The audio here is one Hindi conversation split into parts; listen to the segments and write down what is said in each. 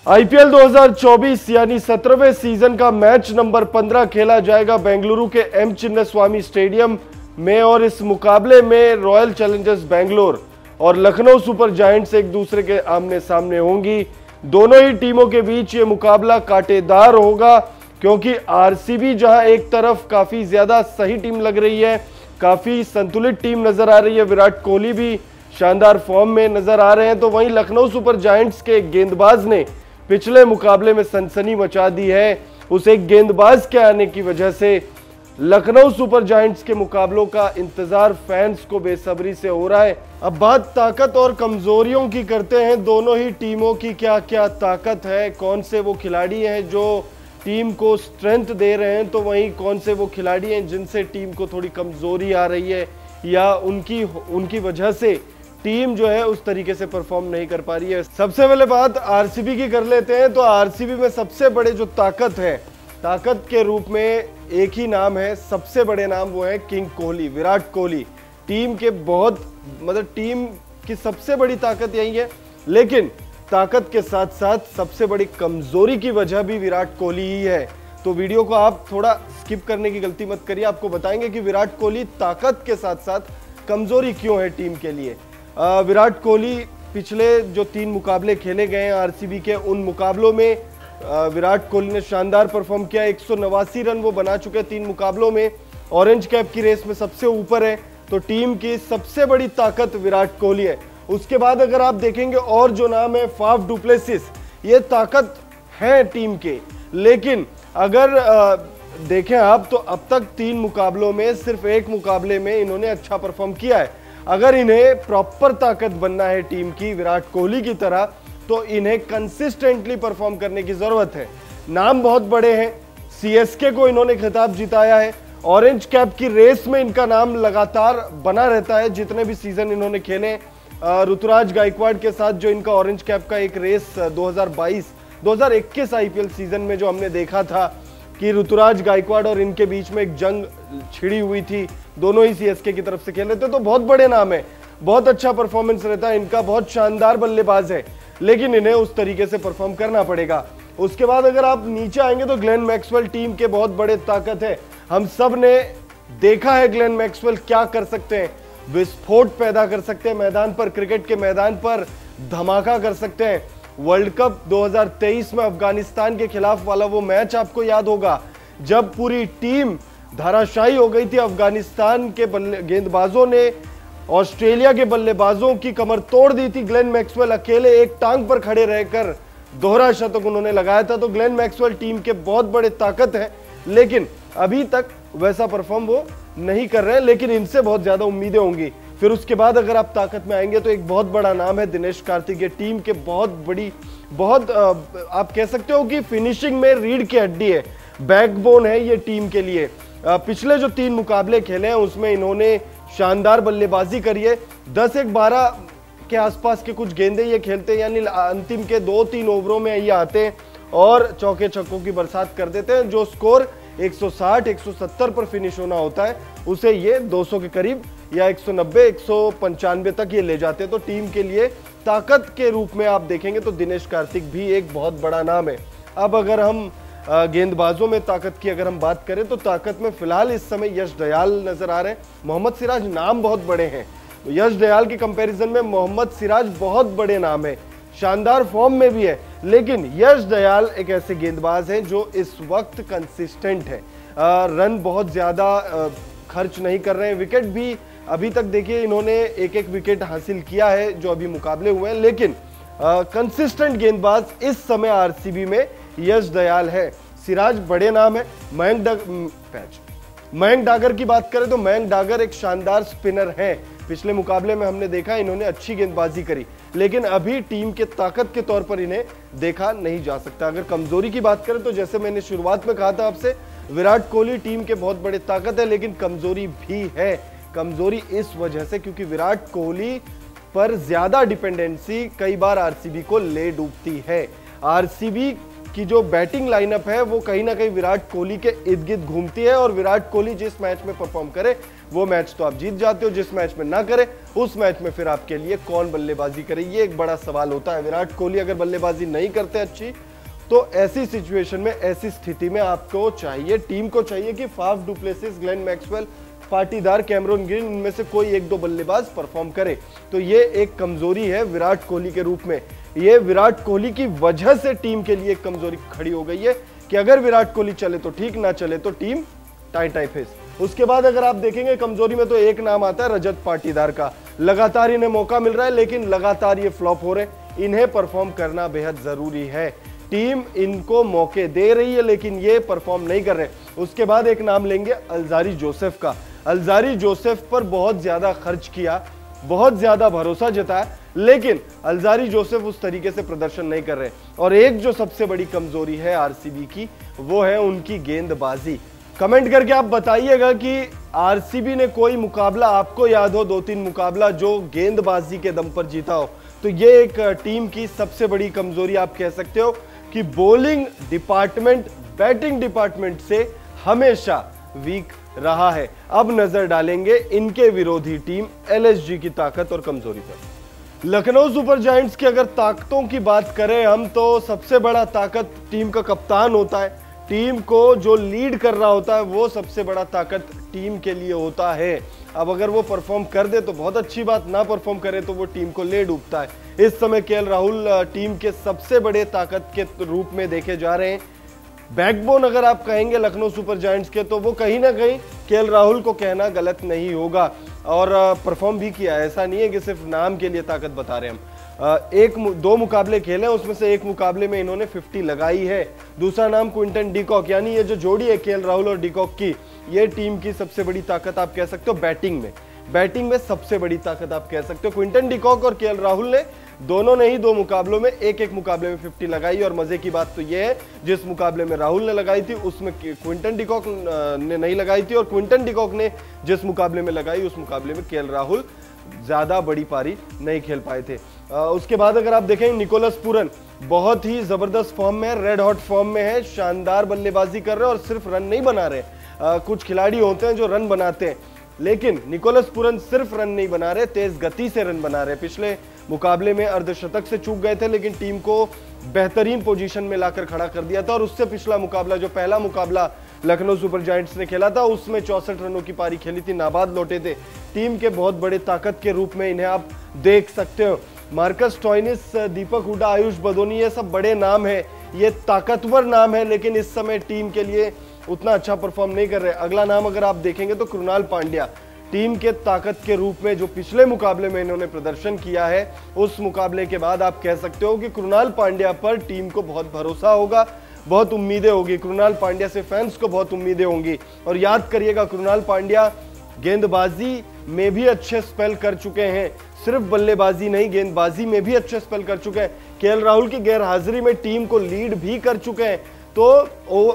आईपीएल 2024 यानी 17वें सीजन का मैच नंबर 15 खेला जाएगा बेंगलुरु के एम चिन्नास्वामी स्टेडियम में और इस मुकाबले में रॉयल चैलेंजर्स बेंगलोर और लखनऊ सुपर जायंट्स एक दूसरे के आमने सामने होंगी। दोनों ही टीमों के बीच ये मुकाबला कांटेदार होगा क्योंकि आरसीबी जहां एक तरफ काफी ज्यादा सही टीम लग रही है, काफी संतुलित टीम नजर आ रही है, विराट कोहली भी शानदार फॉर्म में नजर आ रहे हैं, तो वहीं लखनऊ सुपर जायंट्स के गेंदबाज ने पिछले मुकाबले में सनसनी मचा दी है। उस एक गेंदबाज के आने की वजह से लखनऊ सुपर जायंट्स के मुकाबलों का इंतजार फैंस को बेसब्री से हो रहा है। अब बात ताकत और कमजोरियों की करते हैं। दोनों ही टीमों की क्या क्या ताकत है, कौन से वो खिलाड़ी हैं जो टीम को स्ट्रेंथ दे रहे हैं, तो वहीं कौन से वो खिलाड़ी हैं जिनसे टीम को थोड़ी कमजोरी आ रही है या उनकी वजह से टीम जो है उस तरीके से परफॉर्म नहीं कर पा रही है। सबसे पहले बात आरसीबी की कर लेते हैं। तो आरसीबी में सबसे बड़े जो ताकत है, ताकत के रूप में एक ही नाम है, सबसे बड़े नाम वो है किंग कोहली, विराट कोहली। टीम के टीम की सबसे बड़ी ताकत यही है, लेकिन ताकत के साथ साथ सबसे बड़ी कमजोरी की वजह भी विराट कोहली ही है। तो वीडियो को आप थोड़ा स्किप करने की गलती मत करिए, आपको बताएंगे कि विराट कोहली ताकत के साथ साथ कमजोरी क्यों है टीम के लिए। विराट कोहली पिछले जो 3 मुकाबले खेले गए हैं आरसीबी के, उन मुकाबलों में विराट कोहली ने शानदार परफॉर्म किया। 189 रन वो बना चुके हैं 3 मुकाबलों में, ऑरेंज कैप की रेस में सबसे ऊपर है। तो टीम की सबसे बड़ी ताकत विराट कोहली है। उसके बाद अगर आप देखेंगे और जो नाम है फाफ डु प्लेसिस, ये ताकत है टीम के, लेकिन अगर देखें आप तो अब तक 3 मुकाबलों में सिर्फ एक मुकाबले में इन्होंने अच्छा परफॉर्म किया है। अगर इन्हें प्रॉपर ताकत बनना है टीम की विराट कोहली की तरह, तो इन्हें कंसिस्टेंटली परफॉर्म करने की जरूरत है। नाम बहुत बड़े हैं, सीएसके को इन्होंने खिताब जिताया है, ऑरेंज कैप की रेस में इनका नाम लगातार बना रहता है जितने भी सीजन इन्होंने खेले। ऋतुराज गायकवाड़ के साथ जो इनका ऑरेंज कैप का एक रेस 2022-2021 आईपीएल सीजन में जो हमने देखा था कि ऋतुराज गायकवाड़ और इनके बीच में एक जंग छिड़ी हुई थी, दोनों ही सीएसके की तरफ से खेल रहे थे, तो बहुत बड़े नाम है, बहुत अच्छा परफॉर्मेंस रहता है इनका, बहुत शानदार बल्लेबाज है, लेकिन इन्हें उस तरीके से परफॉर्म करना पड़ेगा। उसके बाद अगर आप नीचे आएंगे तो ग्लेन मैक्सवेल टीम के बहुत बड़े ताकत है। हम सब ने देखा है ग्लेन मैक्सवेल क्या कर सकते हैं, विस्फोट पैदा कर सकते हैं मैदान पर, क्रिकेट के मैदान पर धमाका कर सकते हैं। वर्ल्ड कप 2023 में अफगानिस्तान के खिलाफ वाला वो मैच आपको याद होगा, जब पूरी टीम धाराशायी हो गई थी, अफगानिस्तान के गेंदबाजों ने ऑस्ट्रेलिया के बल्लेबाजों की कमर तोड़ दी थी। ग्लेन मैक्सवेल अकेले एक टांग पर खड़े रहकर दोहरा शतक उन्होंने लगाया था। तो ग्लेन मैक्सवेल टीम के बहुत बड़े ताकत है, लेकिन अभी तक वैसा परफॉर्म वो नहीं कर रहे हैं, लेकिन इनसे बहुत ज्यादा उम्मीदें होंगी। फिर उसके बाद अगर आप ताकत में आएंगे तो एक बहुत बड़ा नाम है दिनेश कार्तिक। ये टीम के आप कह सकते हो कि फिनिशिंग में रीढ़ की हड्डी है, बैकबोन है ये टीम के लिए। पिछले जो 3 मुकाबले खेले हैं उसमें इन्होंने शानदार बल्लेबाजी करी है। 10-12 के आसपास के कुछ गेंदे ये खेलते हैं, यानी अंतिम के 2-3 ओवरों में ये आते हैं और चौके छक्कों की बरसात कर देते हैं। जो स्कोर 160-170 पर फिनिश होना होता है उसे ये 200 के करीब या 190-195 तक ये ले जाते हैं। तो टीम के लिए ताकत के रूप में आप देखेंगे तो दिनेश कार्तिक भी एक बहुत बड़ा नाम है। अब अगर हम गेंदबाजों में ताकत की अगर हम बात करें तो ताकत में फिलहाल इस समय यश दयाल नजर आ रहे हैं। मोहम्मद सिराज, नाम बहुत बड़े हैं, यश दयाल के कंपैरिजन में मोहम्मद सिराज बहुत बड़े नाम है, शानदार फॉर्म में भी है, लेकिन यश दयाल एक ऐसे गेंदबाज हैं जो इस वक्त कंसिस्टेंट है, रन बहुत ज्यादा खर्च नहीं कर रहे हैं। विकेट भी अभी तक देखिए इन्होंने एक विकेट हासिल किया है जो अभी मुकाबले हुए हैं, लेकिन कंसिस्टेंट गेंदबाज इस समय आरसीबी में यश दयाल है। सिराज बड़े नाम है। मयंक डागर की बात करें तो मयंक डागर एक शानदार स्पिनर है। पिछले मुकाबले में हमने देखा इन्होंने अच्छी गेंदबाजी करी, लेकिन अभी टीम के ताकत के तौर पर इन्हें देखा नहीं जा सकता। अगर कमजोरी की बात करें तो जैसे मैंने शुरुआत में कहा था आपसे, विराट कोहली टीम के बहुत बड़े ताकत है, लेकिन कमजोरी भी है। कमजोरी इस वजह से क्योंकि विराट कोहली पर ज्यादा डिपेंडेंसी कई बार आरसीबी को ले डूबती है। आरसीबी कि जो बैटिंग लाइनअप है वो कहीं ना कहीं विराट कोहली के इर्द गिर्द घूमती है, और विराट कोहली जिस मैच में परफॉर्म करे वो मैच तो आप जीत जाते हो, जिस मैच में ना करे उस मैच में फिर आपके लिए कौन बल्लेबाजी करे, ये एक बड़ा सवाल होता है। विराट कोहली अगर बल्लेबाजी नहीं करते अच्छी, तो ऐसी सिचुएशन में, ऐसी स्थिति में आपको चाहिए, टीम को चाहिए कि Faf du Plessis, Glenn Maxwell, Patidar, Cameron Green, इनमें से कोई एक दो बल्लेबाज परफॉर्म करे। तो ये एक कमजोरी है विराट कोहली के रूप में। ये विराट कोहली की वजह से टीम के लिए एक कमजोरी खड़ी हो गई है कि अगर विराट कोहली चले तो ठीक, ना चले तो टीम टाई फेस। उसके बाद अगर आप देखेंगे कमजोरी में तो एक नाम आता है रजत पाटीदार का। लगातार इन्हें मौका मिल रहा है लेकिन लगातार ये फ्लॉप हो रहे हैं। इन्हें परफॉर्म करना बेहद जरूरी है। टीम इनको मौके दे रही है लेकिन ये परफॉर्म नहीं कर रहे। उसके बाद एक नाम लेंगे अल्जारी जोसेफ का। अल्जारी जोसेफ पर बहुत ज्यादा खर्च किया, बहुत ज्यादा भरोसा जताया, लेकिन अल्जारी जोसेफ उस तरीके से प्रदर्शन नहीं कर रहे। और एक जो सबसे बड़ी कमजोरी है आरसीबी की, वो है उनकी गेंदबाजी। कमेंट करके आप बताइएगा कि आरसीबी ने कोई मुकाबला आपको याद हो, 2-3 मुकाबला जो गेंदबाजी के दम पर जीता हो। तो ये एक टीम की सबसे बड़ी कमजोरी आप कह सकते हो कि बॉलिंग डिपार्टमेंट बैटिंग डिपार्टमेंट से हमेशा वीक रहा है। अब नजर डालेंगे इनके विरोधी टीम एलएसजी की ताकत और कमजोरी पर। लखनऊ सुपर जायंट्स की अगर ताकतों की बात करें हम, तो सबसे बड़ा ताकत टीम का कप्तान होता है। टीम को जो लीड कर रहा होता है वो सबसे बड़ा ताकत टीम के लिए होता है। अब अगर वो परफॉर्म कर दे तो बहुत अच्छी बात, ना परफॉर्म करे तो वो टीम को ले डूबता है। इस समय केएल राहुल टीम के सबसे बड़े ताकत के रूप में देखे जा रहे हैं। बैकबोन अगर आप कहेंगे लखनऊ सुपर जायंट्स के, तो वो कहीं ना कहीं केएल राहुल को कहना गलत नहीं होगा। और परफॉर्म भी किया, ऐसा नहीं है कि सिर्फ नाम के लिए ताकत बता रहे हैं हम। 2 मुकाबले खेले, उसमें से एक मुकाबले में इन्होंने 50 लगाई है। दूसरा नाम क्विंटन डिकॉक, यानी ये जो जोड़ी है केएल राहुल और डिकॉक की, ये टीम की सबसे बड़ी ताकत आप कह सकते हो। बैटिंग में सबसे बड़ी ताकत आप कह सकते हो। क्विंटन डिकॉक और केएल राहुल ने दोनों ने ही 2 मुकाबलों में एक मुकाबले में 50 लगाई। और मजे की बात तो यह है, जिस मुकाबले में राहुल ने लगाई थी उसमें क्विंटन डिकॉक ने नहीं लगाई थी, और क्विंटन डिकॉक ने जिस मुकाबले में लगाई उस मुकाबले में केएल राहुल ज्यादा बड़ी पारी नहीं खेल पाए थे। उसके बाद अगर आप देखें, निकोलस पूरन बहुत ही जबरदस्त फॉर्म में है, रेड हॉट फॉर्म में है, शानदार बल्लेबाजी कर रहे हैं और सिर्फ रन नहीं बना रहे। कुछ खिलाड़ी होते हैं जो रन बनाते हैं, लेकिन निकोलस पूरन सिर्फ रन नहीं बना रहे, तेज गति से रन बना रहे। पिछले मुकाबले में अर्धशतक से चूक गए थे लेकिन टीम को बेहतरीन पोजीशन में लाकर खड़ा कर दिया था। और उससे पिछला मुकाबला, जो पहला मुकाबला लखनऊ सुपर जायंट्स ने खेला था, उसमें 64 रनों की पारी खेली थी, नाबाद लौटे थे। टीम के बहुत बड़े ताकत के रूप में इन्हें आप देख सकते हो। मार्कस स्टोइनिस, दीपक हुडा, आयुष बदोनी, ये सब बड़े नाम है, ये ताकतवर नाम है, लेकिन इस समय टीम के लिए उतना अच्छा परफॉर्म नहीं कर रहे। अगला नाम अगर आप देखेंगे तो कृणाल पांड्या, टीम के ताकत के रूप में जो पिछले मुकाबले में इन्होंने प्रदर्शन किया है, उस मुकाबले के बाद आप कह सकते हो कि कृणाल पांड्या पर टीम को बहुत भरोसा होगा, बहुत उम्मीदें होगी। कृणाल पांड्या से फैंस को बहुत उम्मीदें होंगी। और याद करिएगा, कृणाल पांड्या गेंदबाजी में भी अच्छे स्पेल कर चुके हैं, सिर्फ बल्लेबाजी नहीं, गेंदबाजी में भी अच्छे स्पेल कर चुके हैं। केएल राहुल की गैरहाजिरी में टीम को लीड भी कर चुके हैं। तो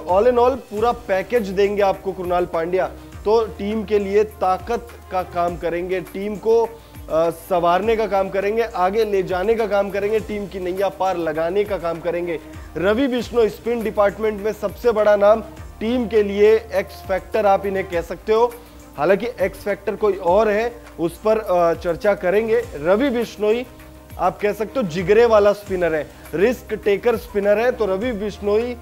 ऑल इन ऑल पूरा पैकेज देंगे आपको कृणाल पांड्या, तो टीम के लिए ताकत का काम करेंगे, टीम को संवारने का काम करेंगे, आगे ले जाने का काम करेंगे, टीम की नैया पार लगाने का काम करेंगे। रवि बिश्नोई स्पिन डिपार्टमेंट में सबसे बड़ा नाम, टीम के लिए एक्स फैक्टर आप इन्हें कह सकते हो। हालांकि एक्स फैक्टर कोई और है, उस पर चर्चा करेंगे। रवि बिश्नोई आप कह सकते हो जिगरे वाला स्पिनर है, रिस्क टेकर स्पिनर है। तो रवि बिश्नोई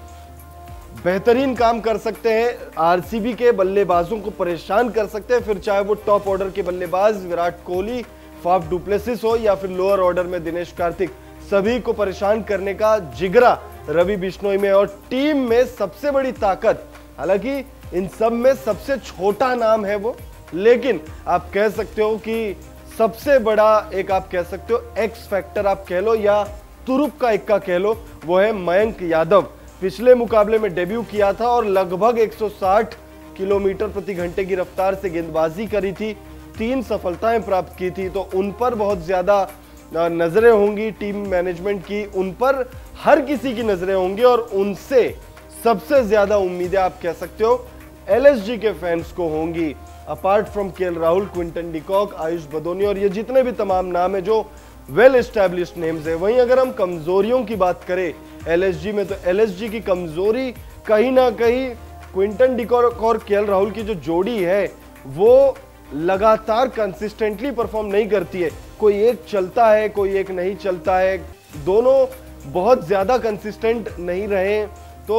बेहतरीन काम कर सकते हैं, आरसीबी के बल्लेबाजों को परेशान कर सकते हैं, फिर चाहे वो टॉप ऑर्डर के बल्लेबाज Virat Kohli, Faf du Plessis हो, या फिर लोअर ऑर्डर में दिनेश कार्तिक, सभी को परेशान करने का जिगरा रवि बिश्नोई में। और टीम में सबसे बड़ी ताकत, हालांकि इन सब में सबसे छोटा नाम है वो, लेकिन आप कह सकते हो कि सबसे बड़ा एक आप कह सकते हो एक्स फैक्टर आप कह लो, या तुरुप का इक्का कह लो, वो है मयंक यादव। पिछले मुकाबले में डेब्यू किया था और लगभग 160 किलोमीटर प्रति घंटे की रफ्तार से गेंदबाजी करी थी, 3 सफलताएं प्राप्त की थी। तो उन पर बहुत ज्यादा नजरें होंगी टीम मैनेजमेंट की, उन पर हर किसी की नजरें होंगी, और उनसे सबसे ज्यादा उम्मीदें आप कह सकते हो एलएसजी के फैंस को होंगी। Apart from KL Rahul, Quinton de Kock, Ayush Badoni और ये जितने भी तमाम नाम है जो वेल एस्टैब्लिश्ड नेम्स है। वहीं अगर हम कमजोरियों की बात करें एलएसजी में। तो एलएसजी की कमजोरी कहीं ना कहीं क्विंटन डिकॉक और केएल राहुल की जो जोड़ी है वो लगातार कंसिस्टेंटली परफॉर्म नहीं करती है। कोई एक चलता है, कोई एक नहीं चलता है, दोनों बहुत ज्यादा कंसिस्टेंट नहीं रहे। तो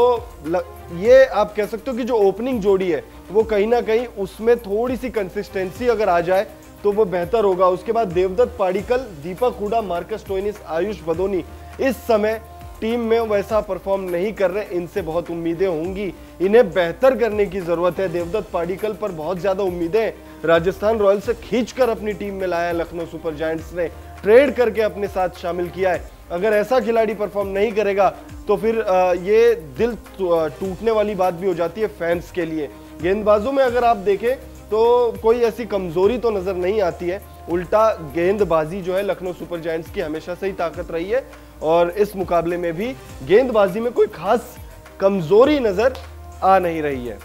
ये आप कह सकते हो कि जो ओपनिंग जोड़ी है वो कहीं ना कहीं उसमें थोड़ी सी कंसिस्टेंसी अगर आ जाए तो वो बेहतर होगा। उसके बाद देवदत्त पाडिक्कल, दीपक हुडा, मार्कस स्टोइनिस, आयुष बदोनी इस समय टीम में वैसा परफॉर्म नहीं कर रहे। इनसे बहुत उम्मीदें होंगी, इन्हें बेहतर करने की जरूरत है। देवदत्त पाडिक्कल पर बहुत ज्यादा उम्मीदें राजस्थान रॉयल्स से खींचकर अपनी टीम में लाया लखनऊ सुपर जायंट्स ने, ट्रेड करके अपने साथ शामिल किया है। अगर ऐसा खिलाड़ी परफॉर्म नहीं करेगा तो फिर ये दिल टूटने वाली बात भी हो जाती है फैंस के लिए। गेंदबाजों में अगर आप देखें तो कोई ऐसी कमजोरी तो नजर नहीं आती है, उल्टा गेंदबाजी जो है लखनऊ सुपर जायंट्स की हमेशा से ही ताकत रही है और इस मुकाबले में भी गेंदबाजी में कोई खास कमजोरी नजर आ नहीं रही है।